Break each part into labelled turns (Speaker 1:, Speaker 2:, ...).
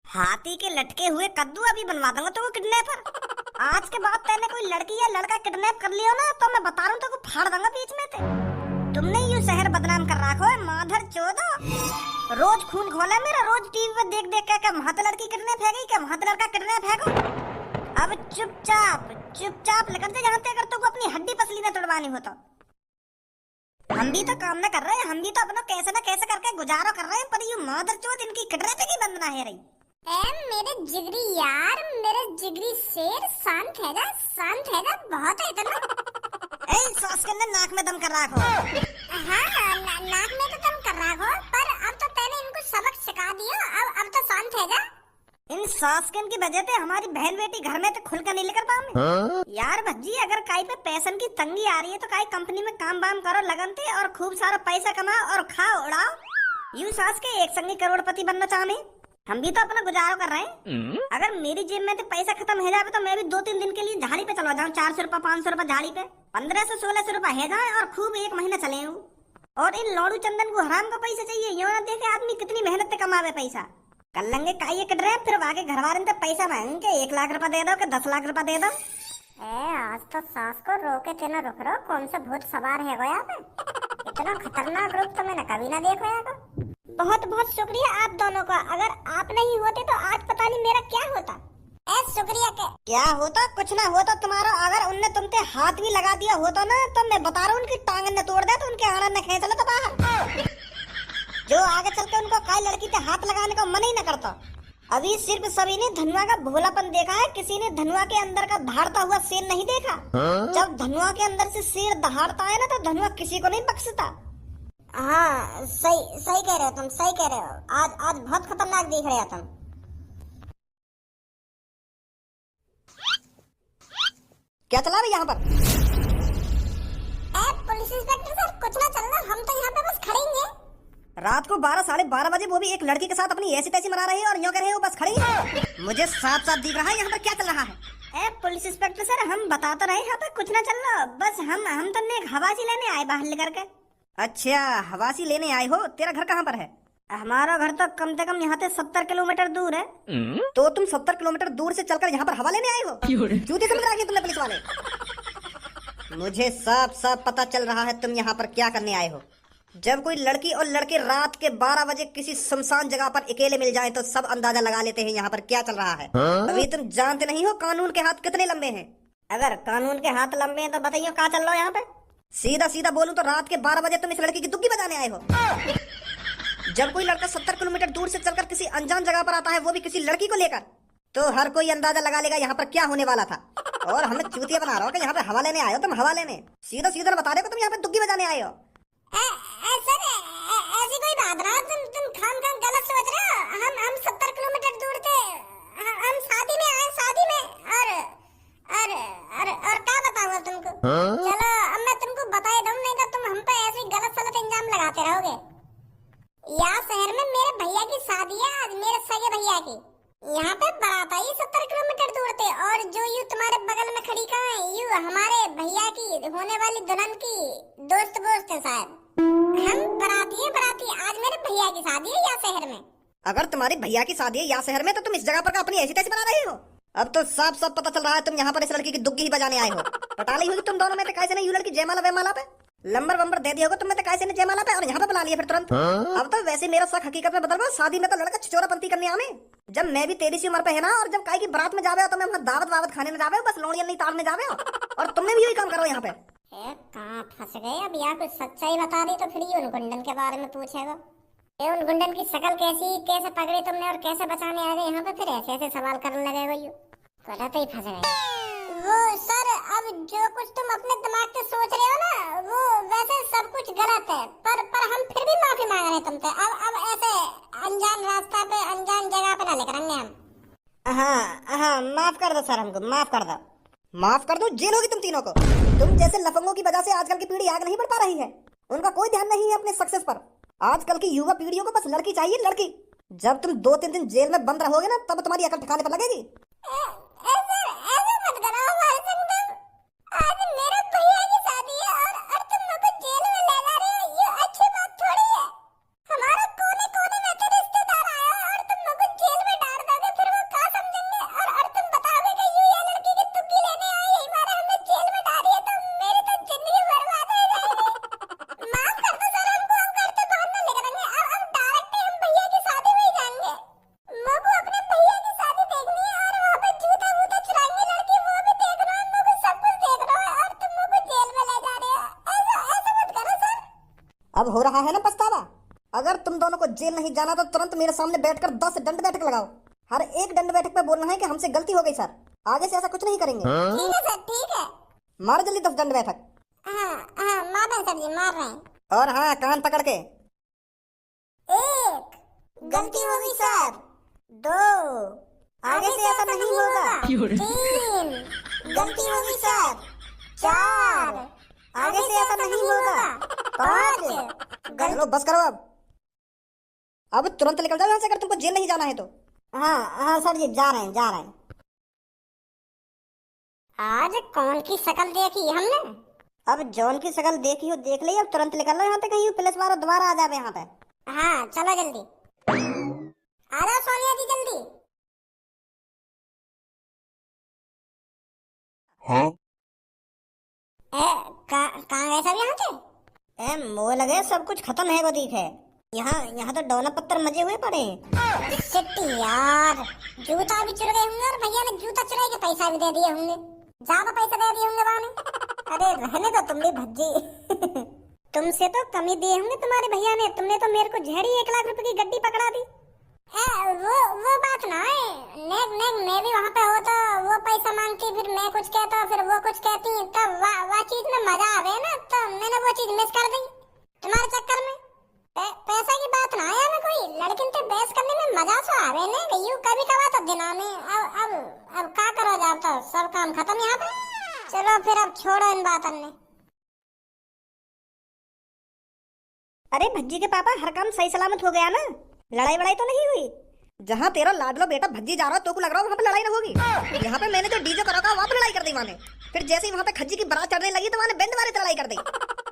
Speaker 1: हाथी के लटके हुए कद्दू अभी बनवा दूंगा तो वो किडनैपर। आज के बाद तेने कोई लड़की या लड़का किडनैप कर लियो ना तो मैं बता रहा हूँ तो फाड़ दूंगा बीच में से। तुमने यूं शहर बदनाम कर रखो है माधर चोदो। रोज खून खोला मेरा, रोज टीवी पे देख देख के वहां तो लड़की किडनैप है गई, क्या वहां तो लड़का किडनैप है गो। अब चुपचाप चुपचाप लेकर जा जहाँ अगर तो अपनी हड्डी पसली न तोड़वानी हो तो। हम भी तो काम न कर रहे हैं, हम भी तो अपना कैसे न कैसे करके गुजारा कर रहे हैं, पर यूं माधर चोद इनकी किडनैपिंग ही बंद ना है रही।
Speaker 2: मेरे जिगरी यार, मेरे जिगरी शेर, शांत है जा, बहुत है इतना।
Speaker 1: सांस के अंदर नाक में दम कर रखो।
Speaker 2: हाँ, नाक में तो दम कर रखो, पर अब तो तैने इनको सबक सिखा दिया, अब तो शांत है जा।
Speaker 1: इन सासकन की वजह से हमारी बहन बेटी घर में तो खुल कर नहीं लेकर पाऊंगी। यार भज्जी, अगर काई पे पैसन की तंगी आ रही है तो काई कंपनी में काम वाम करो लगन थे और खूब सारा पैसा कमाओ और खाओ उड़ाओ। यूं सास के एक संगी करोड़पति बनना चाहने, हम भी तो अपना गुजारा कर रहे हैं। अगर मेरी जेब में तो पैसा खत्म हो जाए तो मैं भी 2-3 दिन के लिए झाड़ी पे चला जाऊँ, 400 रुपए 500 रुपए झाड़ी पे, 1500-1600 रुपए है जाए और खूब एक महीना चले हूँ। और इन लौड़ू चंदन को हराम का पैसा चाहिए, यो ना देखे आदमी कितनी मेहनत से कमावे पैसा। कर लेंगे काई कट रहे, फिर आगे घर वाले तो पैसा मांगेंगे 1 लाख रुपए दे दो कि 10 लाख रुपए दे दो।
Speaker 2: आज तो सास को रोके थे ना, रुक रहो, कौन सा भूत सवार है यहाँ पे। इतना खतरनाक रूप तो मैंने कभी ना देखा है।
Speaker 1: बहुत बहुत शुक्रिया आप दोनों का, अगर आप नहीं होते तो आज पता नहीं मेरा क्या होता।
Speaker 2: शुक्रिया के
Speaker 1: क्या होता, कुछ ना होता तुम्हारा। अगर उनने तुमसे हाथ भी लगा दिया होता ना तो मैं बता रहा हूँ उनकी टांग न तोड़ दे तो उनके आना न खींच लो तो बाहर। जो आगे चल के उनको काई लड़की पे हाथ लगाने का मन ही न करता। अभी सिर्फ सभी ने धनुआ का भोलापन देखा है, किसी ने धनुआ के अंदर का दहाड़ता हुआ शेर नहीं देखा। जब धनुआ के अंदर से शेर दहाड़ता है ना तो धनुआ किसी को नहीं बख्शता। हाँ, सही कह रहे हो तुम, सही कह रहे हो। आज बहुत खतरनाक दिख रहे हो तुम। क्या चला रही यहाँ पर?
Speaker 2: पुलिस इंस्पेक्टर सर, कुछ ना चल रहा, हम तो यहाँ पे बस खड़े ही हैं।
Speaker 1: रात को 12-12:30 बजे वो भी एक लड़की के साथ अपनी ऐसी तैसी मना रही है और यूं कह रहे हो बस खड़ी है। मुझे साफ साफ दिख रहा है यहाँ पर क्या चल रहा है। पुलिस इंस्पेक्टर सर, हम बता तो रहे यहाँ पे कुछ ना चल रहा, बस हम तो एक हवासी लेने आए बाहर लेकर के। अच्छा, हवासी लेने आए हो? तेरा घर कहाँ पर है? हमारा घर तो कम से कम यहाँ से 70 किलोमीटर दूर है। तो तुम 70 किलोमीटर दूर से चलकर यहाँ पर हवा लेने आए हो? क्यों समझ रहा है तुमने पुलिस वाले? मुझे साफ साफ पता चल रहा है तुम यहाँ पर क्या करने आए हो। जब कोई लड़की और लड़के रात के 12 बजे किसी सुनसान जगह पर अकेले मिल जाएं तो सब अंदाजा लगा लेते हैं यहाँ पर क्या चल रहा है। अभी तुम जानते नहीं हो कानून के हाथ कितने लंबे हैं। अगर कानून के हाथ लंबे हैं तो बताइए क्या चल रहा है यहाँ पे। सीधा सीधा बोलूं तो रात के 12 बजे तुम इस लड़की की दुग्गी बजाने आए हो। जब कोई लड़का 70 किलोमीटर दूर से चलकर किसी अनजान जगह पर आता है, वो भी किसी लड़की को लेकर, तो हर कोई अंदाजा लगा लेगा यहाँ पर क्या होने वाला था। और हमें चूतिया बना रहा हो कि यहाँ पे हवा लेने आए हो तुम, हवा लेने। सीधा सीधा बता रहे हो तुम यहाँ पे दुग्गी बजाने आए हो।
Speaker 2: सर, ऐसी कोई बात ना, तुम खाम गलत सोच रहे हो। हम 70 किलोमीटर दूर थे, हम शादी में आए, शादी में। और क्या बताऊंगा तुमको। चलो अब मैं तुमको बता दूं, नहीं तो तुम हम पे ऐसे गलत सलत इल्जाम लगाते रहोगे। यहाँ शहर में मेरे भैया की शादी है आज, मेरे सगे भैया की। यहाँ पे बारात आई 70 किलोमीटर दूर थे, और जो यू तुम्हारे बगल में खड़ी कहाँ है, यू हमारे भैया की होने वाली दुल्हन की दोस्त वोस्त है शायद। हम बराती आज मेरे भैया की शादी है यहाँ शहर में।
Speaker 1: अगर तुम्हारी भैया की शादी है यहाँ शहर में तो तुम इस जगह पर अपनी ऐसी तैसी बना रही हो। अब तो साफ साफ पता चल रहा है तुम यहाँ पर इस लड़की की दुग्गी ही बजाने आए हो। पता नहीं होगी तुम दोनों में तो कैसे नहीं, यू लड़की जयमाला वयमाला पे लंबर वंबर दे दिया होगा तुमने तो कैसे नहीं जयमाला पे, और यहाँ पे बुला लिया फिर तुरंत। अब तो वैसे मेरा शक हकीकत में बदल रहा, शादी में तो लड़का छिचोरापंती करने आवे। जब मैं भी तेरी सी उम्र पे है ना, और जब काई की बारात में जावे हो तो मैं वहाँ दावत वावत खाने में जावे हो, बस लोड़ियां नहीं ताड़ने जावे हो, और तुमने भी यही काम करो यहाँ पे।
Speaker 2: कहाँ फंस गए अब, यहाँ कुछ सच्चाई बता दी तो फिर ये उन गुंडन के बारे में पूछेगा। ये उन गुंडन की शक्ल कैसी, कैसे पकड़ी तुमने और कैसे बचाने आ गए यहाँ पे, फिर ऐसे ऐसे सवाल करने लगे हो, गलत ही फंस गए। वो सर, अब जो कुछ तुम अपने दिमाग से सोच रहे हो ना, वो वैसे सब कुछ गलत है, पर हम फिर भी माफी मांग रहे हैं तुमसे। अब ऐसे अनजान रास्ता पे, अनजान जगह पे ना लेकर आएंगे हम।
Speaker 1: हाँ, माफ कर दो सर, हमको माफ कर दो, माफ कर दो। जेल होगी तुम तीनों को। तुम जैसे लफंगों की वजह से आजकल की पीढ़ी आगे नहीं बढ़ पा रही है, उनका कोई ध्यान नहीं है अपने सक्सेस पर। आजकल की युवा पीढ़ियों को बस लड़की चाहिए, लड़की। जब तुम 2-3 दिन जेल में बंद रहोगे ना, तब तुम्हारी अकल ठिकाने पर लगेगी।
Speaker 2: आज मेरे भैया की शादी है और तुम मुझे जेल में ले जा रहे हो, ये अच्छी बात थोड़ी है। हमारा कोने कोने में के रिश्तेदार आया और तुम मुझे जेल में डाल दोगे,
Speaker 1: अब हो रहा है ना पछतावा? अगर तुम दोनों को जेल नहीं जाना तो तुरंत मेरे सामने बैठकर 10 दंड बैठक लगाओ। हर एक दंड बैठक पे बोलना है कि हमसे गलती हो गई सर, आगे से ऐसा कुछ नहीं करेंगे।
Speaker 2: ठीक है सर, ठीक है।
Speaker 1: मारो जल्दी 10 दंड बैठक।
Speaker 2: हाँ हाँ, मार रहे हैं सर जी, मार रहे हैं।
Speaker 1: और हाँ, कान पकड़ के।
Speaker 2: 1, गलती हो गई सर।
Speaker 1: 2, आगे से ऐसा नहीं होगा।
Speaker 2: 3, गलती हो गई सर। 4,
Speaker 1: आगे से ऐसा नहीं होगा।
Speaker 2: 5,
Speaker 1: चलो बस करो अब तुरंत निकल जाओ यहाँ से अगर तुमको जेल नहीं जाना है तो। हाँ हाँ सर जी, जा रहे हैं जा रहे हैं।
Speaker 2: आज कौन की शक्ल देखी हमने?
Speaker 1: अब जॉन की शक्ल देखी हो देख ली, अब तुरंत निकल लो यहाँ से, कहीं पुलिस वाला दोबारा आ जावे यहाँ पे।
Speaker 2: हाँ चलो जल्दी, आ जाओ सोनिया जी जल्दी।
Speaker 3: हाँ?
Speaker 2: कहाँ गए सब यहाँ से?
Speaker 1: मोह लगे सब कुछ खत्म है वो दिख है। यहाँ तो डोना पत्थर मजे हुए पड़े हैं।
Speaker 2: शिट यार, जूता भी चुरा गए होंगे और भैया ने जूता चुरा के पैसा भी दे दिए होंगे, ज्यादा पैसा दे दिए होंगे बाने।
Speaker 1: अरे रहने दो तुम भी भज्जी। तुमसे तो कमी दिए होंगे तुम्हारे भैया ने, तुमने तो मेरे को झेड़ी 1 लाख रुपए की गड्डी पकड़ा दी।
Speaker 2: वो बात ना है, नेक नेक मैं भी वहाँ पे हो तो वो पैसा मांगती, फिर मैं कुछ कहता, फिर वो कुछ कहती, तब वो चीज में मजा आवे ना, तो मैंने वो चीज मिस कर दी तुम्हारे चक्कर में। पैसा की बात ना है ना, कोई लड़किन तो बहस करने में मजा तो आवे ना, यू कभी कभार तो दिना में। अब क्या करो जाब, तो सब काम खत्म यहाँ पे। चलो फिर अब छोड़ो इन बातों ने।
Speaker 1: अरे भज्जी के पापा, हर काम सही सलामत हो गया ना? लड़ाई वड़ाई तो नहीं हुई? जहाँ तेरा लाडलो बेटा भज्जी जा रहा तो को लग रहा है वहाँ पे लड़ाई ना होगी। यहाँ पे मैंने जो डीजे करा था वहाँ पे लड़ाई कर दी माने, फिर जैसे ही वहाँ पे खज्जी की बारात चढ़ने लगी तो वहाँ बैंड वाले लड़ाई कर दी।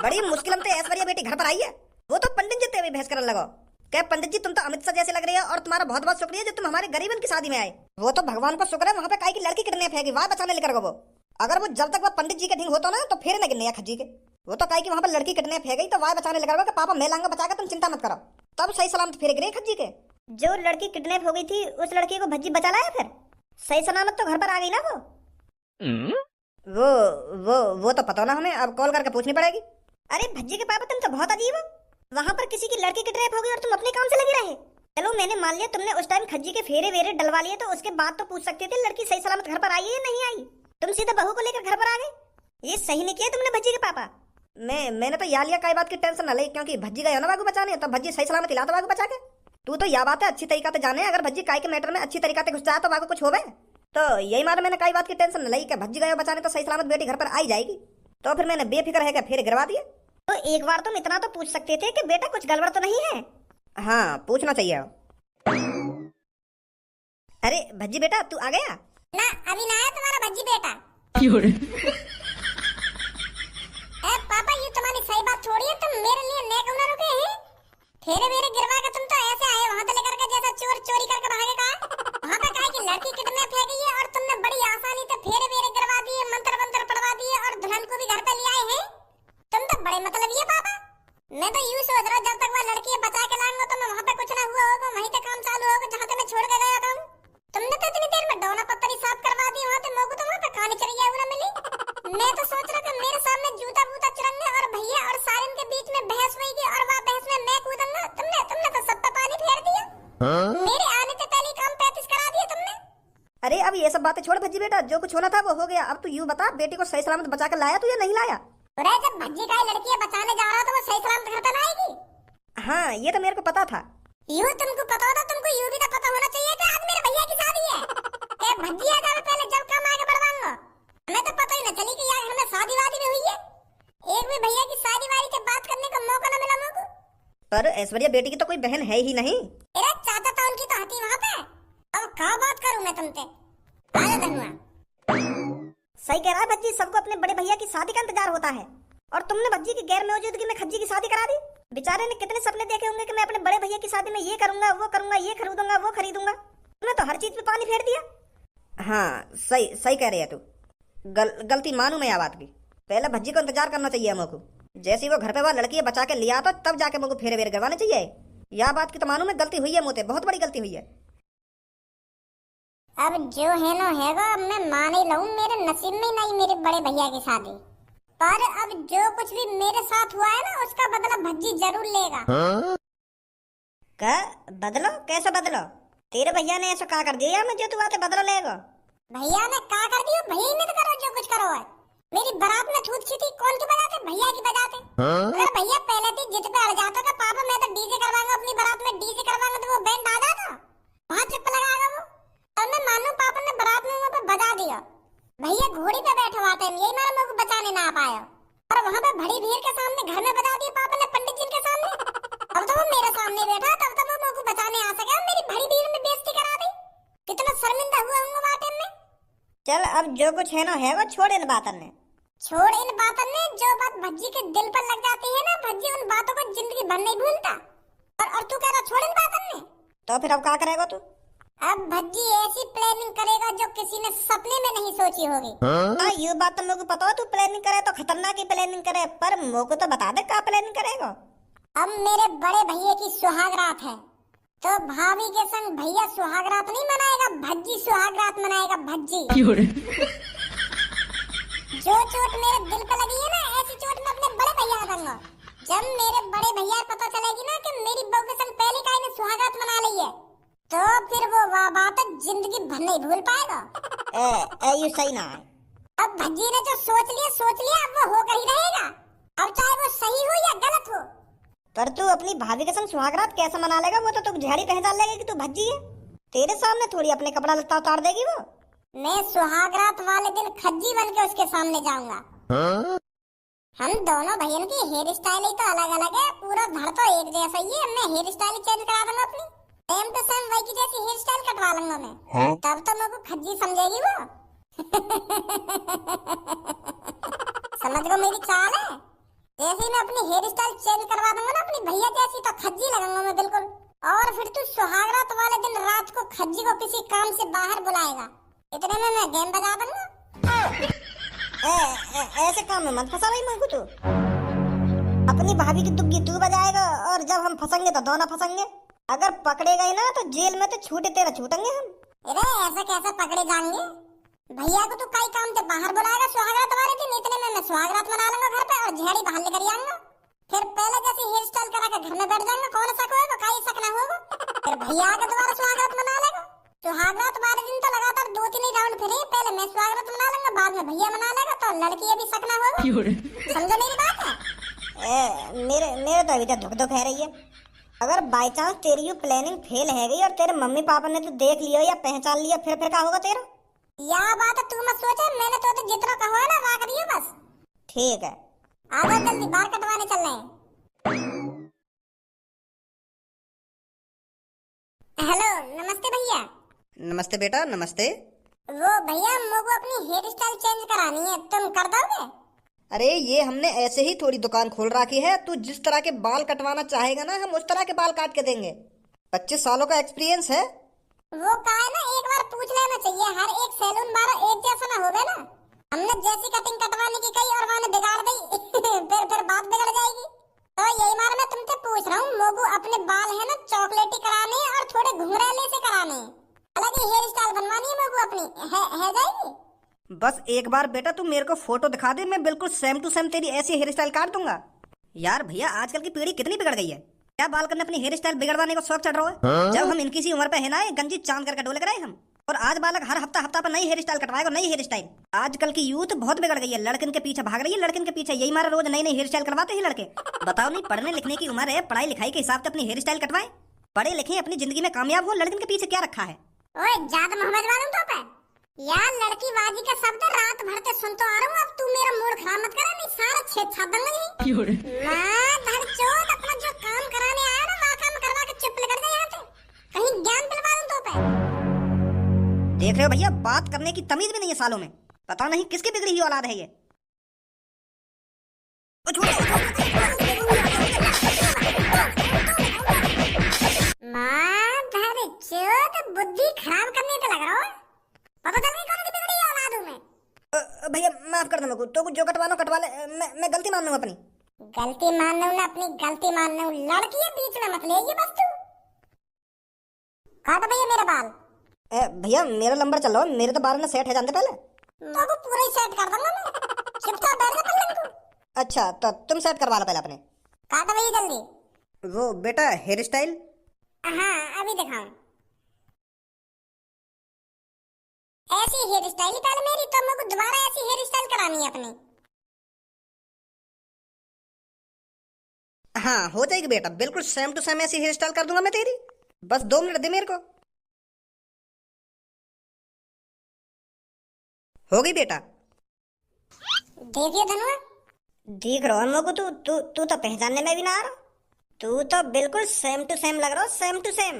Speaker 1: बड़ी मुश्किल से ऐश्वर्या बेटी घर पर आई है, वो तो पंडित जी तेरे बहस करने लगो। क्या पंडित जी, तुम तो अमित शाह जैसे लग रही है और तुम्हारा बहुत बहुत शुक्रिया जो तुम हमारे गरीबन की शादी में आए। वो तो भगवान को शुक्र है वहाँ पे काई की लड़की किडनैप है, वहाँ बचाने लेकर वो। अगर वो जब तक वो पंडित जी के ढींग होता ना तो फिर न गिरने खज्जी के। वो तो काई की वहाँ पे लड़की किडनैप है गई तो वहाँ बचाने लेकर पापा मैं लाऊंगा बचा के, तुम चिंता मत करो। तब सही सलामत फिर गिरे खज्जी के। जो लड़की किडनैप हो गई थी उस लड़की को भज्जी बचा लाया, फिर सही सलामत तो घर पर आ गई ना वो तो पता ना हमें, अब कॉल करके पूछनी पड़ेगी। अरे भज्जी के पापा, तुम तो बहुत अजीब हो। वहाँ पर किसी की लड़की किडनैप हो गई और तुम अपने काम से लगे रहे। चलो मैंने मान लिया तुमने उस टाइम खज्जी के फेरे वेरे डलवा लिए, तो उसके बाद तो पूछ सकते थे लड़की सही सलामत घर पर आई है या नहीं आई। तुम सीधे बहू को लेकर घर पर आ गए, ये सही नहीं किया तुमने भज्जी के पापा। मैंने तो या लिया कई बात की टेंशन न ली, क्योंकि भज्जी गया ना बागू बचाने, तो भज्जी सही सलामत हिला तो बागू बचा के। तू तो या बात है अच्छी तरीका से जाने, अगर भज्जी काय के मैटर में अच्छी तरीका से घुस जाए तो बागू कुछ होवे। तो यही मारे मैंने कई बात की टेंशन न ली कि भज्जी गया बचाने तो सही सलामत बेटी घर पर आई जाएगी, तो फिर मैंने बेफिक्र है कि फिर गिरवा दिया। तो एक बार तुम इतना तो पूछ सकते थे कि बेटा कुछ गड़बड़ तो नहीं है। हाँ पूछना चाहिए। अरे भज्जी बेटा तू आ गया
Speaker 2: ना? अभी ना आया तुम्हारा भज्जी बेटा। पापा ये तुम्हारी सही बात छोड़िए, तुम मेरे लिए नेक उम्र रुके हैं। फेरे वेरे गिरवा के तुम तो ऐसे आए वहां से लेकर के जैसा चोर चोरी करके भागे का। वहां पे कहा कि लड़की किडनैप है गई है और तुमने बड़ी आसानी से फेरे वेरे गिरवा दिए, मंत्र मंत्र पढ़वा दिए और दुल्हन को भी घर पे ले आए हैं। तुम तो बड़े मतलब ये पापा। मैं तो यूं सोच रहा जब तक वो लड़की बचा के लाऊंगा तो मैं वहां पे कुछ ना हुआ होगा, वहीं पे काम चालू होगा जहां से मैं छोड़ के गया था। तुमने तो इतनी देर में डोना पत्थर ही साफ करवा दी, वहां पे मोको तो वहां पे खाने चली ना मिली। मैं तो सोच रहा था मेरे सामने जूता बूता चुरंगे और भैया और सारिन के बीच में बहस हुई और वह बहस में मैं कूदूंगा। तुमने तो सब पे पानी फेर दिया। मेरे आने से पहले काम 35 करा दिया तुमने।
Speaker 1: अरे अब ये सब बातें छोड़ भज्जी बेटा, जो कुछ होना था वो हो गया। अब तू यूं बता, बेटी को सही सलामत बचा कर लाया तू या नहीं लाया?
Speaker 2: अरे जब भज्जी का लड़की बचाने जा रहा तो वो सही सलामत घर पे आएगी।
Speaker 1: हाँ ये तो मेरे को पता था।
Speaker 2: यूं तुमको पता होता, तुमको यूं भी तो पता होना चाहिए कि आज मेरे भैया की शादी है। भज्जी आ जावे पहले, जब काम आगे बढ़वाऊंगा। हमें तो पता ही न चली कि यार हमें शादी वादी में हुई है। एक भी भैया की शादी वादी से बात करने का मौका न मिला मुझको।
Speaker 1: पर ऐश्वर्या बेटी की तो कोई बहन है ही नहीं।
Speaker 2: अरे चाचा था उनकी तो हती वहाँ पे। अब क्या बात करूं मैं तुमसे? आजा धनुआ।
Speaker 1: सही कह रहा है भज्जी, सबको अपने बड़े भैया की शादी का इंतजार होता है, और तुमने भज्जी की गैर मौजूदगी में खज्जी की शादी करा दी। बेचारे ने कितने सपने देखे होंगे कि मैं अपने बड़े भैया की शादी में ये करूंगा, वो करूंगा, ये खरीदूंगा, वो खरीदूंगा। तुमने तो हर चीज पे पानी फेर दिया। हाँ सही कह रही है तू। गलती मानू मैं यह बात की। पहले भज्जी को इंतजार करना चाहिए मुझको। जैसे वो घर पे वह लड़की बचा के लिया तो तब जाके मुझको फेरे वेरे करवाने चाहिए। यह बात की तो मानू मैं, गलती हुई है मुझे, बहुत बड़ी गलती हुई है।
Speaker 2: अब जो है ना हैगा, अब मैं मान ही लूं, मेरे नसीब में नहीं मेरे बड़े भैया की शादी। पर अब जो कुछ भी मेरे साथ हुआ है ना उसका बदला भज्जी जरूर लेगा।
Speaker 1: क्या बदलो? कैसे बदलो? तेरे भैया ने ऐसा क्या कर दिया मैं जो तू आते बदला लेगा?
Speaker 2: भैया ने क्या कर दियो? भैया ने तो करो जो कुछ करो है। मेरी बारात में छूत छी थी, कौन की बजाते? भैया की बजाते। अगर भैया पहले थी जिद पे अड़ जाता था, पापा मैं तो डीजे करवाऊंगा अपनी बारात में, डीजे करवाऊंगा, तो वो बैंड आ जाता, वहां चप्पल लगाएगा वो। और मैं मानू पापा ने बारात में वहां पे बजा दिया, भैया घोड़ी पे बैठे हुआ थे, यही मारा मेरे को बचाने ना आ पाया। और वहां पे बड़ी भीड़ के सामने घर में बजा दिया पापा ने, पंडित जी के सामने। अब तो वो मेरे सामने बैठा, तब तो वो मेरे को बचाने आ सके, मेरी बड़ी भीड़ में बेइज्जती करा दी। कितना शर्मिंदा हुआ हूँ वहां टाइम में।
Speaker 1: चल अब जो कुछ है ना है वो छोड़ इन बातों ने।
Speaker 2: छोड़ इन बातों ने, जो बात भज्जी के दिल पर लग जाती है ना, भज्जी उन बातों को जिंदगी भर नहीं भूलता। और तू कह रहा छोड़ इन बातों ने,
Speaker 1: तो फिर अब क्या करेगा तू?
Speaker 2: अब भज्जी ऐसी प्लानिंग करेगा जो किसी ने सपने में नहीं सोची होगी।
Speaker 1: हाँ ये बात तो मेरे को पता है, तू प्लानिंग करे तो खतरनाक ही प्लानिंग करे, पर मेरे को तो बता दे क्या प्लानिंग करेगा।
Speaker 2: अब मेरे बड़े भैया की सुहागरात है, तो भाभी के संग भैया सुहागरात नहीं मनाएगा, भज्जी सुहागरात मनाएगा, भज्जी। जो चोट मेरे दिल पे लगी है ना, ऐसी चोट मैं अपने बड़े भैया को दूंगा। जब मेरे बड़े भैया को पता चलेगी ना कि मेरी बहू के संग पहली काई ने सुहागरात मना ली है, तो फिर वो बात जिंदगी भर नहीं भूल पाएगा।
Speaker 1: ये सही ना है।
Speaker 2: अब भज्जी ने जो सोच लिया, अब वो होकर ही रहेगा, अब चाहे वो सही हो या गलत हो।
Speaker 1: पर तू अपनी भाभी के संग सुहागरात कैसे मना लेगा? वो तो तू झाड़ी पहचान लेगी कि तू भज्जी है। तेरे सामने थोड़ी अपने कपड़ा लत्ता उतार देगी वो।
Speaker 2: मैं सुहागरात वाले दिन खज्जी बन के उसके सामने जाऊंगा। हम दोनों भैया की हेयर स्टाइल ही तो अलग अलग है, पूरा धड़ तो एक जैसा ही है। मैं हेयर स्टाइल चेंज करा दूंगा अपनी, सेम टू सेम वही की जैसी हेयर स्टाइल कटवा लूंगा मैं। तब तो मेरे को खज्जी समझेगी वो। समझ गो मेरी चाल है। जैसे ही मैं अपनी हेयर स्टाइल चेंज करवा दूंगा ना अपनी भैया जैसी, तो खज्जी लगूंगा मैं बिल्कुल। और फिर तू सुहागरात वाले दिन रात को खज्जी को किसी काम से बाहर बुलाएगा, इतने में मैं गेम बजा दूंगा।
Speaker 1: ऐसे काम में मत फंसा भाई मेरे को तू। अपनी भाभी की दुग्गी तू बजाएगा और जब हम फंसेंगे तो दोनों फंसेंगे। अगर पकड़े गए ना तो जेल में तो छूटे तेरा छूटेंगे हम।
Speaker 2: अरे ऐसा कैसे पकड़े जाएंगे? भैया को तू कई काम से बाहर बुलाएगा सुहागरात वाले दिन, इतने में मैं सुहागरात मना लूंगा घर पे और झाड़ी बाहर लेकर आऊंगा। फिर पहले जैसे हेयर स्टाइल करा के घर में बैठ जाऊंगा, कौन शक होगा, कहीं शक ना होगा। फिर भैया आके दोबारा सुहागरात मना लेगा। सुहागरात वाले दिन तो लगातार 2-3 राउंड फिरे, पहले मैं सुहागरात मना लूंगा, बाद में भैया मना लेगा, तो लड़की ये भी शक ना होगा। समझो मेरी बात है?
Speaker 1: मेरे तो अभी तक धुक धुक है रही है। अगर बाई चांस तेरी ये प्लानिंग फेल है गई और तेरे मम्मी पापा ने तो देख लिया या पहचान लिया, फिर क्या होगा तेरा?
Speaker 2: यह बात तू मत सोच, मैंने तो जितना कहा है ना वहाँ करिए बस।
Speaker 1: ठीक है,
Speaker 2: आ जाओ जल्दी, बाल कटवाने चल रहे हैं। हेलो नमस्ते भैया।
Speaker 1: नमस्ते बेटा, नमस्ते।
Speaker 2: वो भैया मुझको अपनी हेयर स्टाइल चेंज करानी है, तुम कर दोगे?
Speaker 1: अरे ये हमने ऐसे ही थोड़ी दुकान खोल रखी है, तू जिस तरह के बाल कटवाना चाहेगा ना हम उस तरह के बाल काट के देंगे। 25 सालों का एक्सपीरियंस है।
Speaker 2: वो का है ना, एक बार पूछ लेना चाहिए, हर एक सैलून वाला एक जैसा ना होवे ना। हमने जैसी कटिंग कटवाने की कही और मैंने बिगाड़ दी फिर बात बिगड़ जाएगी। तो यही मार मैं तुमसे पूछ रहा हूँ, मोगू अपने बाल है ना चॉकलेटी कराने और थोड़े घुंघराले से कराने, अलग ही हेयर स्टाइल बनवानी है मोगू अपनी, है जाएगी?
Speaker 1: बस एक बार बेटा तू मेरे को फोटो दिखा दे, मैं बिल्कुल सेम टू सेम तेरी ऐसी हेयर स्टाइल काट दूंगा। यार भैया आजकल की पीढ़ी कितनी बिगड़ गई है, क्या बाल करने अपनी हेयर स्टाइल बिगड़वाने को शौक चढ़ रहा है। जब हम इनकी सी उम्र पे है ना गंजी चांद करके डोले कराए हम, और आज बालक हर हफ्ता पर नई हेयर स्टाइल कटवाएगा, नई हेयर स्टाइल। आजकल की यूथ बहुत बिगड़ गई है, लड़किन के पीछे भाग रही है, लड़किन के पीछे यही मारा रोज नई नई हेयर स्टाइल करवाते हैं लड़के। बताओ नहीं, पढ़ने लिखने की उम्र है, पढ़ाई लिखाई के हिसाब से अपनी हेयर स्टाइल कटवाए, पढ़े लिखे अपनी जिंदगी में कामयाब हो, लड़किन के पीछे क्या रखा है?
Speaker 2: ओए ज्यादा मोहम्मद वालू तो पे यार, लड़की बाजी का शब्द रात भर से सुन तो आ रहा हूँ। अब तू मेरा मूड खराब मत करा, नहीं सारा छेद छाप दूंगा। मैं धड़चोद अपना जो काम कराने आया ना वहाँ काम करवा के चुप लग गया यहाँ से, कहीं ज्ञान दिलवा दूं तो पे।
Speaker 1: देख रहे हो भैया, बात करने की तमीज भी नहीं है सालों में, पता नहीं किसकी बिगड़ी हुई औलाद है ये।
Speaker 2: माँ धड़चोद बुद्धि खराब करने तो लग रहा हो, पता चल गई कौन सी बिगड़ी औलाद हूँ मैं।
Speaker 1: भैया माफ कर दो मेरे को, तो जो कटवाना कटवा ले, मैं गलती मान लूँ अपनी।
Speaker 2: गलती मान लूँ ना, अपनी गलती मान लूँ, लड़की है बीच में मत ले ये बस तू। काट भैया मेरे बाल।
Speaker 1: भैया मेरा नंबर चल रहा है, मेरे तो बाल में सेट है जानते पहले।
Speaker 2: तो पूरा ही सेट कर दूंगा मैं। चुपचाप बैठ जा पलंग को।
Speaker 1: अच्छा तो तुम सेट करवा लो पहले अपने।
Speaker 2: काटो भैया जल्दी।
Speaker 1: वो बेटा हेयर स्टाइल।
Speaker 2: हाँ अभी दिखाऊं। ऐसी हेयर स्टाइल पहले मेरी, तो मेरे को दोबारा ऐसी हेयर स्टाइल करानी है अपनी।
Speaker 1: हाँ हो जाएगी बेटा, बिल्कुल सेम टू सेम ऐसी हेयर स्टाइल कर दूंगा मैं तेरी। बस 2 मिनट दे मेरे को। हो गई बेटा।
Speaker 2: देखिए धनुआ।
Speaker 1: देख रहा हूँ को, तू तू तू तो पहचानने में भी ना आ रहा। तू तो बिल्कुल सेम टू सेम लग रहा हो, सेम टू सेम।